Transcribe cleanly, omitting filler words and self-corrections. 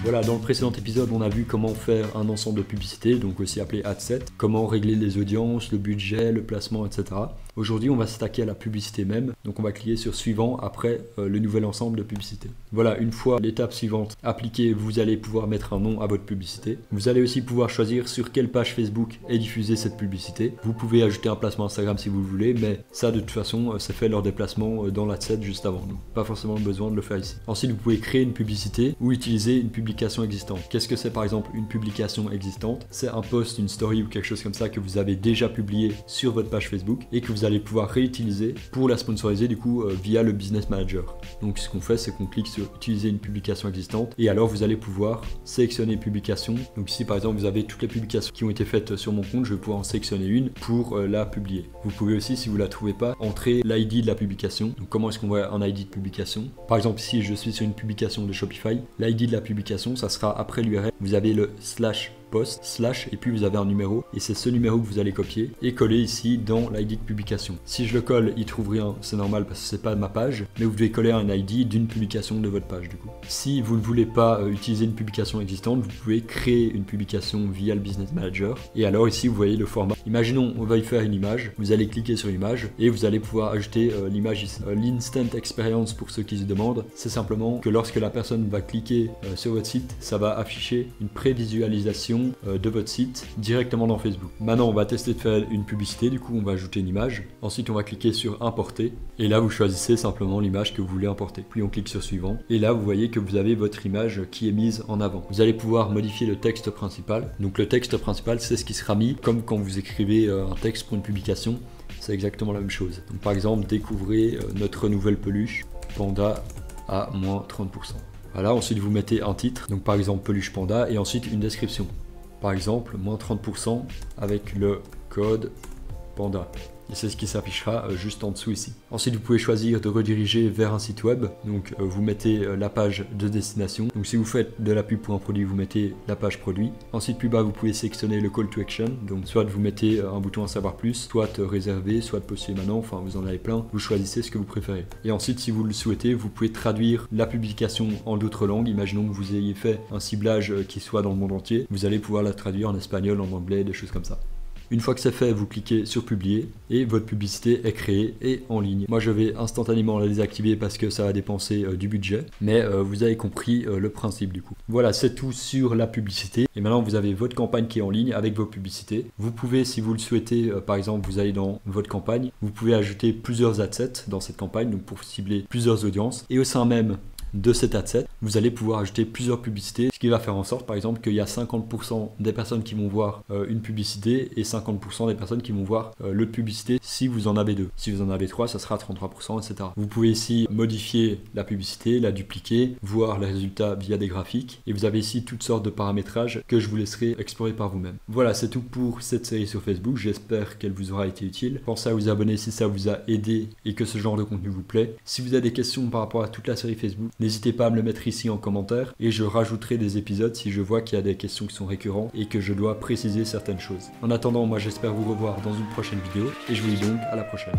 Voilà, dans le précédent épisode, on a vu comment faire un ensemble de publicités, donc aussi appelé ad set, comment régler les audiences, le budget, le placement, etc. Aujourd'hui, on va s'attaquer à la publicité même, donc on va cliquer sur suivant après le nouvel ensemble de publicités. Voilà, une fois l'étape suivante appliquée, vous allez pouvoir mettre un nom à votre publicité. Vous allez aussi pouvoir choisir sur quelle page Facebook est diffusée cette publicité. Vous pouvez ajouter un placement Instagram si vous le voulez, mais ça de toute façon, c'est fait lors des placements dans l'ad set juste avant, donc pas forcément besoin de le faire ici. Ensuite, vous pouvez créer une publicité ou utiliser une publication existante. Qu'est-ce que c'est par exemple une publication existante? C'est un post, une story ou quelque chose comme ça que vous avez déjà publié sur votre page Facebook et que vous allez pouvoir réutiliser pour la sponsoriser du coup via le Business Manager. Donc ce qu'on fait, c'est qu'on clique sur utiliser une publication existante et alors vous allez pouvoir sélectionner publication. Donc ici par exemple vous avez toutes les publications qui ont été faites sur mon compte, je vais pouvoir en sélectionner une pour la publier. Vous pouvez aussi, si vous la trouvez pas, entrer l'ID de la publication. Donc comment est-ce qu'on voit un ID de publication? Par exemple ici je suis sur une publication de Shopify, l'ID de la publication ça sera après l'URL, vous avez le /post/ et puis vous avez un numéro et c'est ce numéro que vous allez copier et coller ici dans l'ID de publication. Si je le colle, il trouve rien, c'est normal parce que c'est pas de ma page, mais vous devez coller un ID d'une publication de votre page du coup. Si vous ne voulez pas utiliser une publication existante, vous pouvez créer une publication via le Business Manager et alors ici vous voyez le format. Imaginons on va y faire une image, vous allez cliquer sur l'image et vous allez pouvoir ajouter l'image ici. L'instant experience pour ceux qui se demandent, c'est simplement que lorsque la personne va cliquer sur votre site, ça va afficher une prévisualisation de votre site directement dans Facebook. Maintenant on va tester de faire une publicité, du coup on va ajouter une image, ensuite on va cliquer sur importer et là vous choisissez simplement l'image que vous voulez importer, puis on clique sur suivant et là vous voyez que vous avez votre image qui est mise en avant. Vous allez pouvoir modifier le texte principal, donc le texte principal c'est ce qui sera mis comme quand vous écrivez un texte pour une publication, c'est exactement la même chose. Donc par exemple découvrez notre nouvelle peluche Panda à moins 30%. Voilà, ensuite vous mettez un titre, donc par exemple peluche panda et ensuite une description. Par exemple, moins 30% avec le code panda. Et c'est ce qui s'affichera juste en dessous ici. Ensuite, vous pouvez choisir de rediriger vers un site web. Donc, vous mettez la page de destination. Donc, si vous faites de la pub pour un produit, vous mettez la page produit. Ensuite, plus bas, vous pouvez sélectionner le call to action. Donc, soit vous mettez un bouton à savoir plus, soit réserver, soit poster maintenant. Enfin, vous en avez plein. Vous choisissez ce que vous préférez. Et ensuite, si vous le souhaitez, vous pouvez traduire la publication en d'autres langues. Imaginons que vous ayez fait un ciblage qui soit dans le monde entier. Vous allez pouvoir la traduire en espagnol, en anglais, des choses comme ça. Une fois que c'est fait, vous cliquez sur publier et votre publicité est créée et en ligne. Moi je vais instantanément la désactiver parce que ça va dépenser du budget, mais vous avez compris le principe du coup. Voilà, c'est tout sur la publicité et maintenant vous avez votre campagne qui est en ligne avec vos publicités. Vous pouvez, si vous le souhaitez, par exemple vous allez dans votre campagne, vous pouvez ajouter plusieurs ad sets dans cette campagne, donc pour cibler plusieurs audiences et au sein même de cet ad set, vous allez pouvoir ajouter plusieurs publicités, ce qui va faire en sorte par exemple qu'il y a 50% des personnes qui vont voir une publicité et 50% des personnes qui vont voir l'autre publicité si vous en avez deux. Si vous en avez trois, ça sera 33%, etc. Vous pouvez ici modifier la publicité, la dupliquer, voir les résultats via des graphiques et vous avez ici toutes sortes de paramétrages que je vous laisserai explorer par vous-même. Voilà, c'est tout pour cette série sur Facebook, j'espère qu'elle vous aura été utile. Pensez à vous abonner si ça vous a aidé et que ce genre de contenu vous plaît. Si vous avez des questions par rapport à toute la série Facebook, n'hésitez pas à me le mettre ici en commentaire et je rajouterai des épisodes si je vois qu'il y a des questions qui sont récurrentes et que je dois préciser certaines choses. En attendant, moi j'espère vous revoir dans une prochaine vidéo et je vous dis donc à la prochaine.